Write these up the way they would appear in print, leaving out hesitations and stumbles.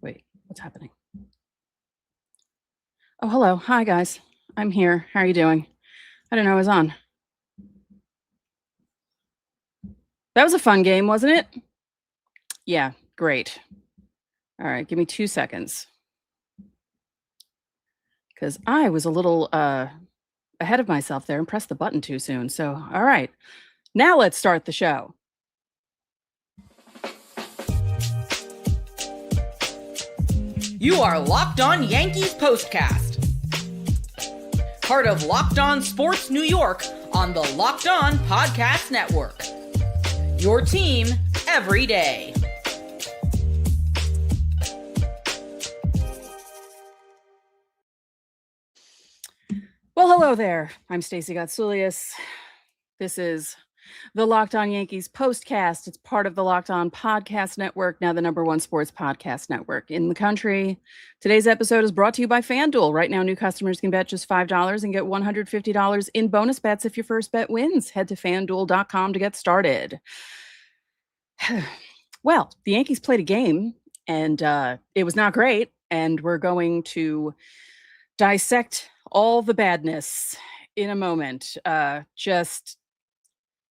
Wait, what's happening? Oh, hello. Hi, guys. I'm here. How are you doing? I didn't know I was on. That was a fun game, wasn't it? Yeah, great. All right, give me 2 seconds. Because I was a little ahead of myself there and pressed the button too soon. So, all right. Now let's start the show. You are Locked On Yankees Postcast, part of Locked On Sports New York on the Locked On Podcast Network. Your team every day. Well, hello there. I'm Stacey Gotsulias. This is the Locked On Yankees Postcast. It's part of the Locked On Podcast Network, now the #1 sports podcast network in the country. Today's episode is brought to you by FanDuel. Right now, new customers can bet just $5 and get $150 in bonus bets if your first bet wins. Head to FanDuel.com to get started. Well, the Yankees played a game, and it was not great, and we're going to dissect all the badness in a moment.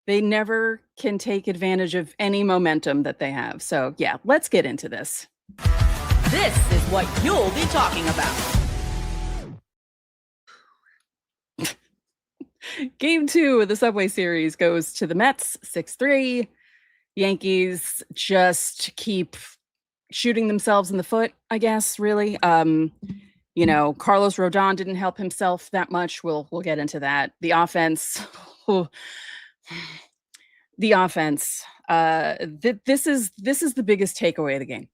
They never can take advantage of any momentum that they have. So yeah, let's get into this. This is what you'll be talking about. Game 2 of the Subway Series goes to the Mets, 6-3. Yankees just keep shooting themselves in the foot, I guess, really. Carlos Rodon didn't help himself that much. We'll get into that. The offense. This is the biggest takeaway of the game.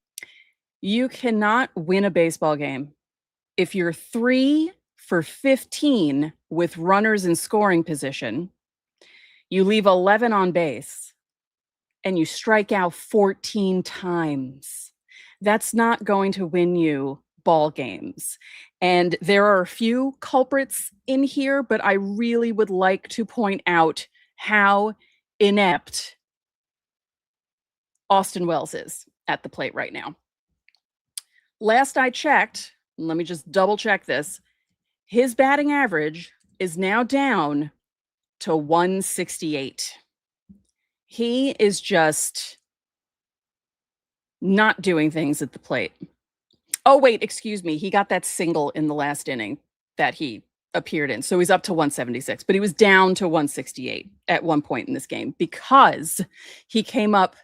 You cannot win a baseball game if you're 3 for 15 with runners in scoring position, you leave 11 on base, and you strike out 14 times. That's not going to win you ball games. And there are a few culprits in here, but I really would like to point out how inept Austin Wells is at the plate right now. Last I checked, let me just double check this, his batting average is now down to 168. He is just not doing things at the plate. Oh, wait, excuse me. He got that single in the last inning that he appeared in. So he's up to 176, but he was down to 168 at one point in this game because he came up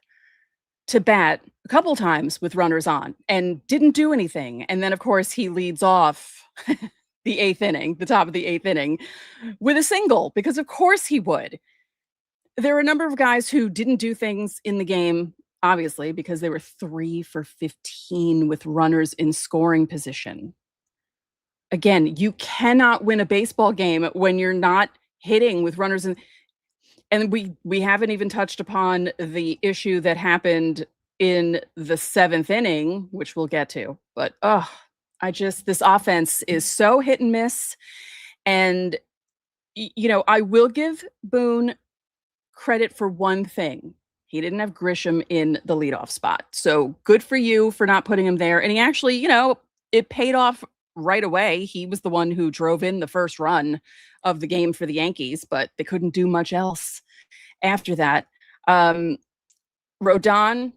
to bat a couple times with runners on and didn't do anything. And then, of course, he leads off the 8th inning, the top of the 8th inning, with a single, because of course he would. There are a number of guys who didn't do things in the game, obviously, because they were 3 for 15 with runners in scoring position. Again, you cannot win a baseball game when you're not hitting with runners in. And we haven't even touched upon the issue that happened in the 7th inning, which we'll get to. But this offense is so hit and miss. And I will give Boone credit for one thing. He didn't have Grisham in the leadoff spot. So good for you for not putting him there. And he actually, it paid off right away. He was the one who drove in the first run of the game for the Yankees, but they couldn't do much else after that. Rodon,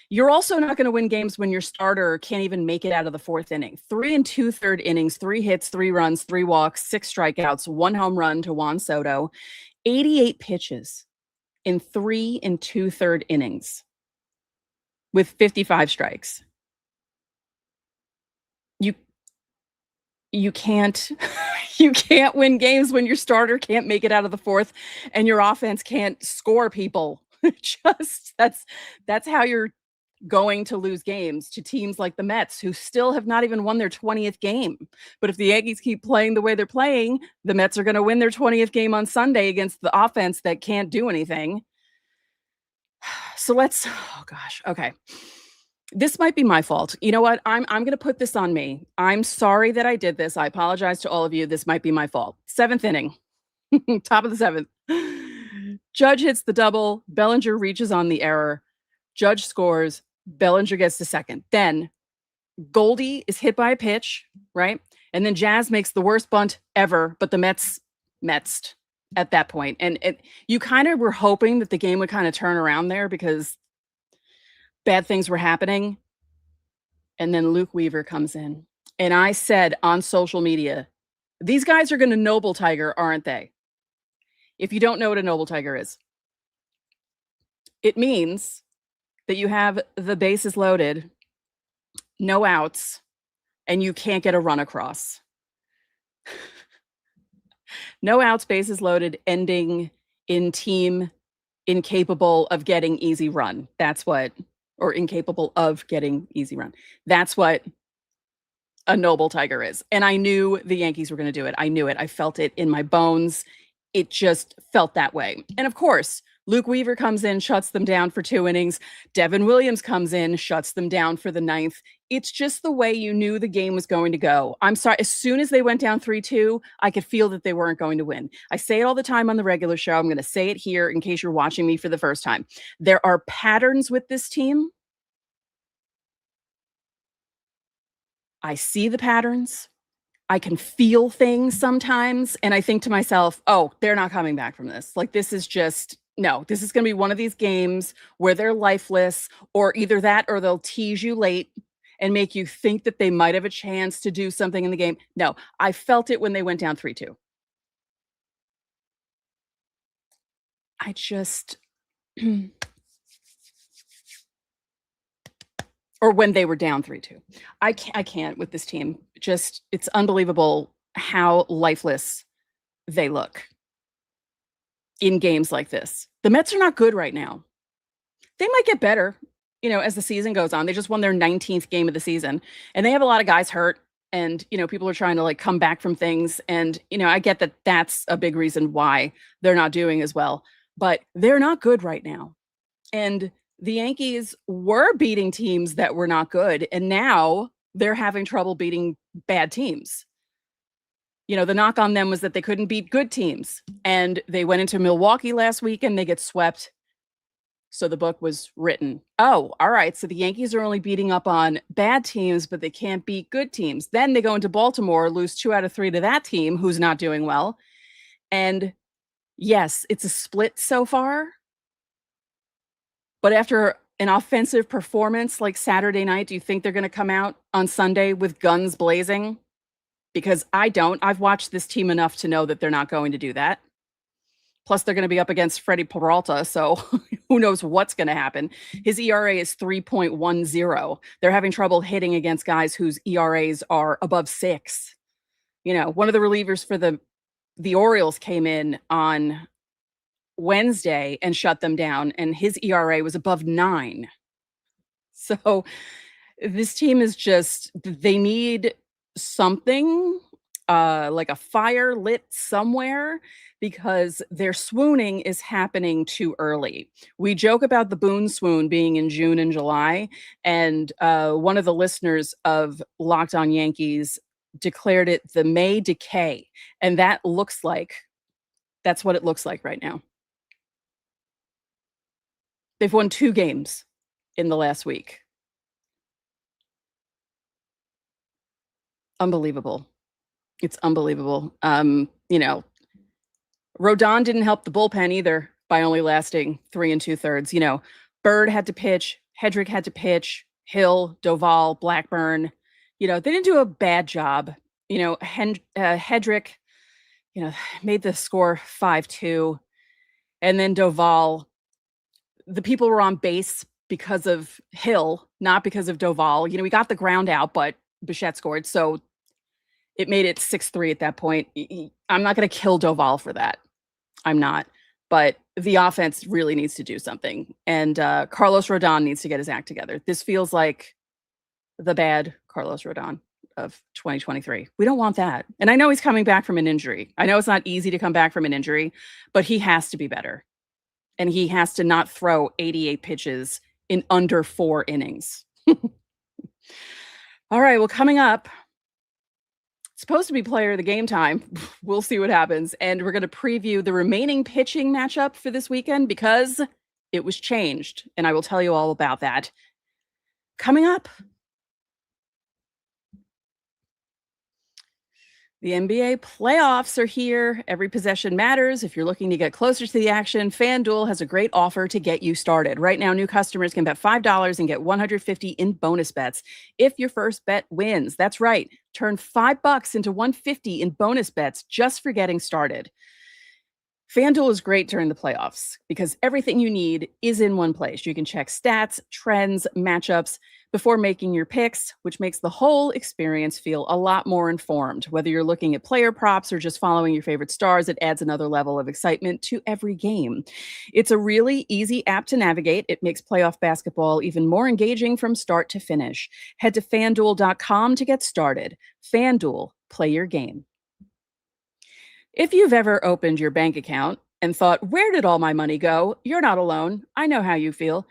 you're also not going to win games when your starter can't even make it out of the 4th inning. 3 2/3 innings, 3 hits, 3 runs, 3 walks, 6 strikeouts, 1 home run to Juan Soto, 88 pitches in 3 2/3 innings with 55 strikes. You can't win games when your starter can't make it out of the 4th and your offense can't score people. That's how you're going to lose games to teams like the Mets, who still have not even won their 20th game. But if the Yankees keep playing the way they're playing, the Mets are going to win their 20th game on Sunday against the offense that can't do anything. So okay. This might be my fault. You know what? I'm going to put this on me. I'm sorry that I did this. I apologize to all of you. This might be my fault. 7th inning, top of the 7th. Judge hits the double. Bellinger reaches on the error. Judge scores. Bellinger gets to second. Then Goldie is hit by a pitch, right? And then Jazz makes the worst bunt ever, but the Metsed at that point. And you kind of were hoping that the game would kind of turn around there because bad things were happening. And then Luke Weaver comes in. And I said on social media, these guys are going to Noble Tiger, aren't they? If you don't know what a Noble Tiger is, it means that you have the bases loaded, no outs, and you can't get a run across. No outs, bases loaded, ending in team incapable of getting easy run. That's what, or incapable of getting easy run. That's what a Noble Tiger is. And I knew the Yankees were going to do it. I knew it. I felt it in my bones. It just felt that way. And of course, Luke Weaver comes in, shuts them down for 2 innings. Devin Williams comes in, shuts them down for the 9th. It's just the way you knew the game was going to go. I'm sorry. As soon as they went down 3-2, I could feel that they weren't going to win. I say it all the time on the regular show. I'm going to say it here in case you're watching me for the first time. There are patterns with this team. I see the patterns. I can feel things sometimes. And I think to myself, oh, they're not coming back from this. Like, this is just, no, this is going to be one of these games where they're lifeless, or either that or they'll tease you late and make you think that they might have a chance to do something in the game. No, I felt it when they went down 3-2. I just, or when they were down 3-2. I can't with this team. Just, it's unbelievable how lifeless they look in games like this. The Mets are not good right now. They might get better, as the season goes on. They just won their 19th game of the season, and they have a lot of guys hurt, and, people are trying to like come back from things. And, I get that that's a big reason why they're not doing as well, but they're not good right now. And the Yankees were beating teams that were not good, and now they're having trouble beating bad teams. The knock on them was that they couldn't beat good teams, and they went into Milwaukee last week and they get swept. So the book was written. Oh, all right. So the Yankees are only beating up on bad teams, but they can't beat good teams. Then they go into Baltimore, lose 2 out of 3 to that team who's not doing well. And yes, it's a split so far. But after an offensive performance like Saturday night, do you think they're going to come out on Sunday with guns blazing? Because I don't. I've watched this team enough to know that they're not going to do that. Plus, they're going to be up against Freddie Peralta, so who knows what's going to happen. His ERA is 3.10. They're having trouble hitting against guys whose ERAs are above 6. One of the relievers for the Orioles came in on Wednesday and shut them down, and his ERA was above 9. So this team is just, they need something like a fire lit somewhere, because their swooning is happening too early. We joke about the Boone swoon being in June and July, and one of the listeners of Locked On Yankees declared it the May decay, and that's what it looks like right now. They've won 2 games in the last week. Unbelievable. It's unbelievable. Rodon didn't help the bullpen either by only lasting 3 2/3. Bird had to pitch, Hedrick had to pitch, Hill, Doval, Blackburn. They didn't do a bad job. Hedrick, made the score 5-2. And then Doval, the people were on base because of Hill, not because of Doval. We got the ground out, but Bichette scored. So it made it 6-3 at that point. I'm not going to kill Doval for that. I'm not. But the offense really needs to do something. And Carlos Rodon needs to get his act together. This feels like the bad Carlos Rodon of 2023. We don't want that. And I know he's coming back from an injury. I know it's not easy to come back from an injury, but he has to be better. And he has to not throw 88 pitches in under 4 innings. All right. Well, coming up, supposed to be player of the game time. We'll see what happens. And we're going to preview the remaining pitching matchup for this weekend because it was changed. And I will tell you all about that Coming up, the NBA playoffs are here. Every possession matters. If you're looking to get closer to the action, FanDuel has a great offer to get you started. Right now, new customers can bet $5 and get $150 in bonus bets if your first bet wins. That's right. Turn $5 into $150 in bonus bets just for getting started. FanDuel is great during the playoffs because everything you need is in one place. You can check stats, trends, matchups before making your picks, which makes the whole experience feel a lot more informed. Whether you're looking at player props or just following your favorite stars, it adds another level of excitement to every game. It's a really easy app to navigate. It makes playoff basketball even more engaging from start to finish. Head to fanduel.com to get started. FanDuel, play your game. If you've ever opened your bank account and thought, where did all my money go? You're not alone. I know how you feel.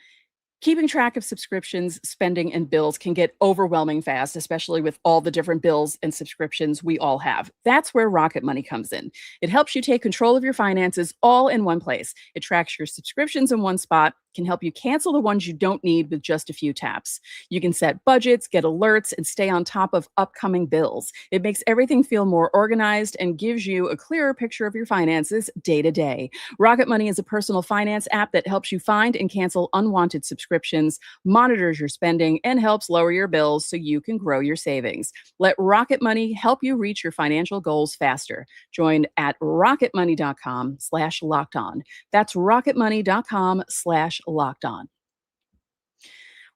Keeping track of subscriptions, spending, and bills can get overwhelming fast, especially with all the different bills and subscriptions we all have. That's where Rocket Money comes in. It helps you take control of your finances all in one place. It tracks your subscriptions in one spot, can help you cancel the ones you don't need with just a few taps. You can set budgets, get alerts, and stay on top of upcoming bills. It makes everything feel more organized and gives you a clearer picture of your finances day to day. Rocket Money is a personal finance app that helps you find and cancel unwanted subscriptions, monitors your spending, and helps lower your bills so you can grow your savings. Let Rocket Money help you reach your financial goals faster. Join at rocketmoney.com/lockedon. That's rocketmoney.com/lockedon.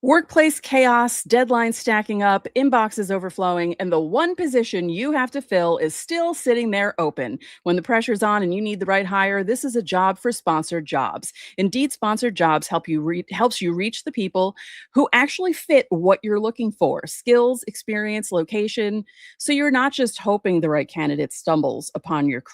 Workplace chaos, deadlines stacking up, inboxes overflowing, and the one position you have to fill is still sitting there open. When the pressure's on and you need the right hire, this is a job for sponsored jobs. Indeed, sponsored jobs helps you reach the people who actually fit what you're looking for: skills, experience, location. So you're not just hoping the right candidate stumbles upon your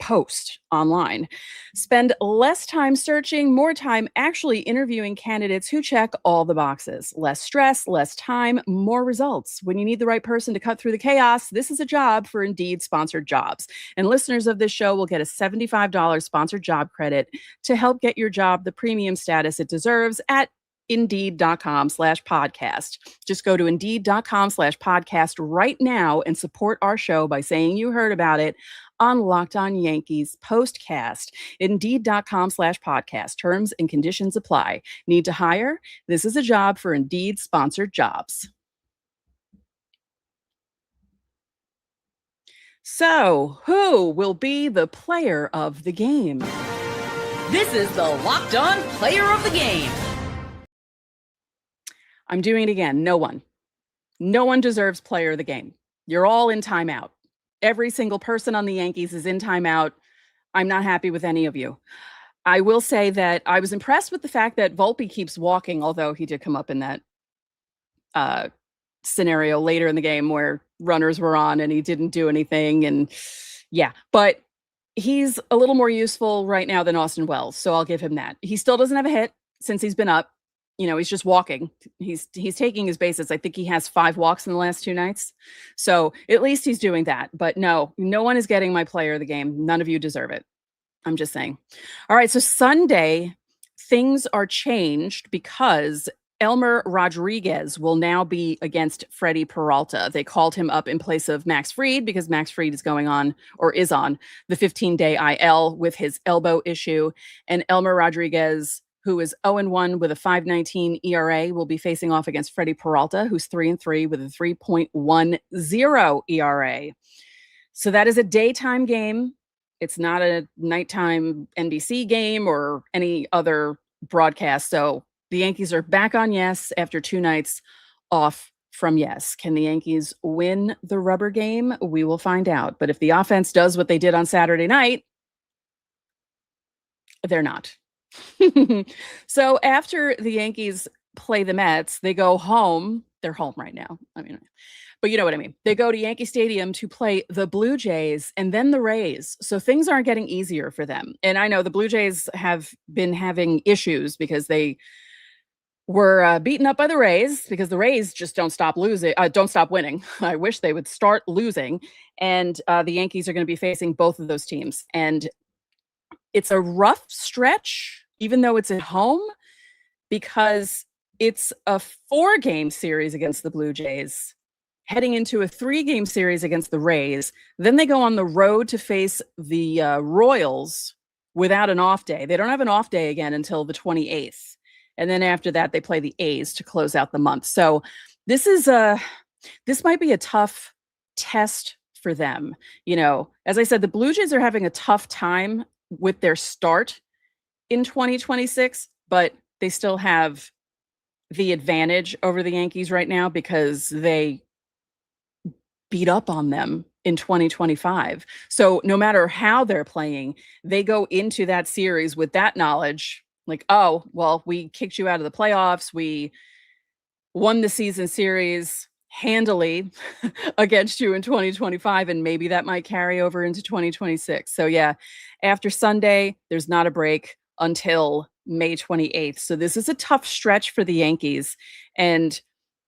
post online. Spend less time searching, more time actually interviewing candidates who check all the boxes. Less stress, less time, more results. When you need the right person to cut through the chaos, this is a job for Indeed sponsored jobs. And listeners of this show will get a $75 sponsored job credit to help get your job the premium status it deserves at Indeed.com/podcast. Just go to Indeed.com/podcast right now and support our show by saying you heard about it on Locked On Yankees Postcast. Indeed.com/podcast. Terms and conditions apply. Need to hire? This is a job for Indeed sponsored jobs. So, who will be the player of the game? This is the Locked On Player of the Game. I'm doing it again. No one. No one deserves player of the game. You're all in timeout. Every single person on the Yankees is in timeout. I'm not happy with any of you. I will say that I was impressed with the fact that Volpe keeps walking, although he did come up in that scenario later in the game where runners were on and he didn't do anything. And yeah, but he's a little more useful right now than Austin Wells, so I'll give him that. He still doesn't have a hit since he's been up. You know, he's just walking. He's taking his bases. I think he has 5 walks in the last 2 nights. So at least he's doing that. But no one is getting my player of the game. None of you deserve it. I'm just saying. All right. So Sunday, things are changed because Elmer Rodriguez will now be against Freddie Peralta. They called him up in place of Max Fried because Max Fried is going on, or is on, the 15-day IL with his elbow issue. And Elmer Rodriguez, who is 0-1 with a 5.19 ERA, will be facing off against Freddie Peralta, who's 3-3 with a 3.10 ERA. So that is a daytime game. It's not a nighttime NBC game or any other broadcast. So the Yankees are back on Yes after 2 nights off from Yes. Can the Yankees win the rubber game? We will find out. But if the offense does what they did on Saturday night, they're not. So after the Yankees play the Mets, they go home. They're home right now. I mean, but you know what I mean. They go to Yankee Stadium to play the Blue Jays and then the Rays. So things aren't getting easier for them. And I know the Blue Jays have been having issues because they were beaten up by the Rays because the Rays just don't stop winning. I wish they would start losing. And the Yankees are going to be facing both of those teams. And it's a rough stretch, even though it's at home, because it's a 4-game series against the Blue Jays, heading into a 3-game series against the Rays. Then they go on the road to face the Royals without an off day. They don't have an off day again until the 28th. And then after that, they play the A's to close out the month. So this might be a tough test for them. You know, as I said, the Blue Jays are having a tough time with their start in 2026, but they still have the advantage over the Yankees right now because they beat up on them in 2025. So no matter how they're playing, they go into that series with that knowledge, like, oh, well, we kicked you out of the playoffs. We won the season series handily against you in 2025, and maybe that might carry over into 2026. So yeah, after Sunday, there's not a break until May 28th. So this is a tough stretch for the Yankees. And,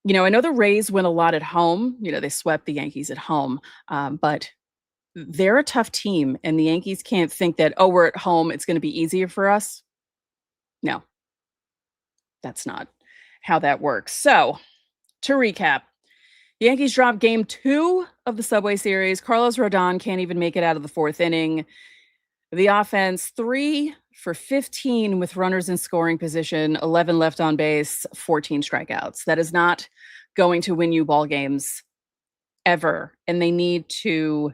you know, I know the Rays win a lot at home. You know, they swept the Yankees at home, but they're a tough team, and the Yankees can't think that, oh, we're at home, it's going to be easier for us. No, that's not how that works. So to recap, the Yankees dropped game 2 of the Subway Series. Carlos Rodon can't even make it out of the 4th inning. The offense, 3 for 15 with runners in scoring position, 11 left on base, 14 strikeouts. That is not going to win you ball games ever, and they need to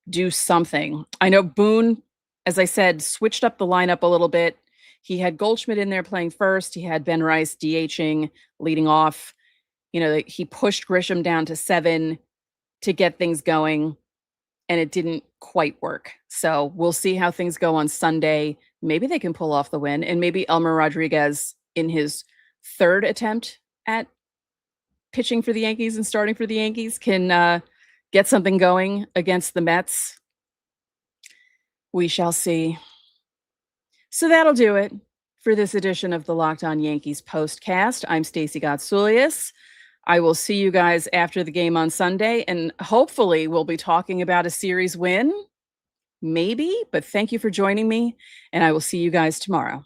do something. I know Boone, as I said, switched up the lineup a little bit. He had Goldschmidt in there playing first. He had Ben Rice DHing, leading off. You know, he pushed Grisham down to 7 to get things going, and it didn't quite work. So we'll see how things go on Sunday. Maybe they can pull off the win, and maybe Elmer Rodriguez, in his 3rd attempt at pitching for the Yankees and starting for the Yankees, can get something going against the Mets. We shall see. So that'll do it for this edition of the Locked On Yankees Postcast. I'm Stacey Gotsulias. I will see you guys after the game on Sunday, and hopefully we'll be talking about a series win. Maybe, but thank you for joining me, and I will see you guys tomorrow.